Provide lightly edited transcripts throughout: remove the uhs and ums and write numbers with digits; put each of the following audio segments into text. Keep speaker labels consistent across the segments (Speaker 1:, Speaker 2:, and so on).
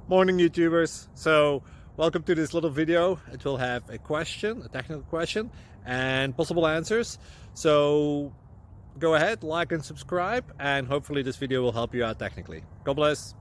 Speaker 1: Morning YouTubers. So welcome to this little video. It will have a question, a technical question, and possible answers. So go ahead, like and subscribe, and hopefully this video will help you out technically. God bless.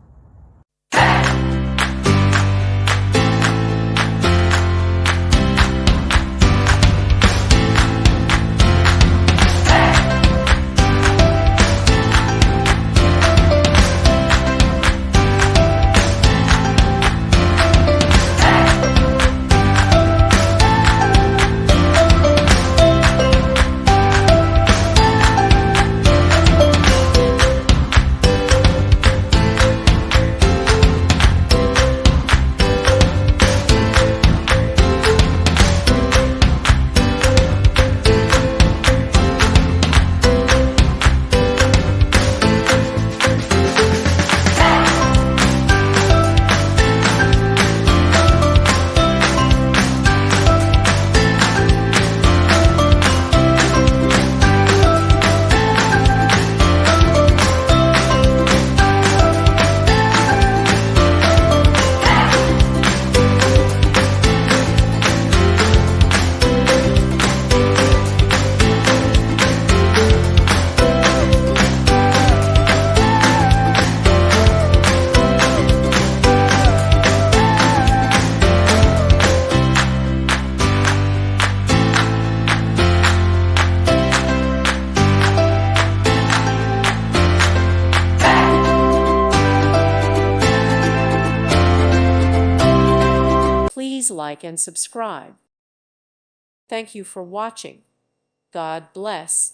Speaker 2: Please like and subscribe. Thank you for watching. God bless.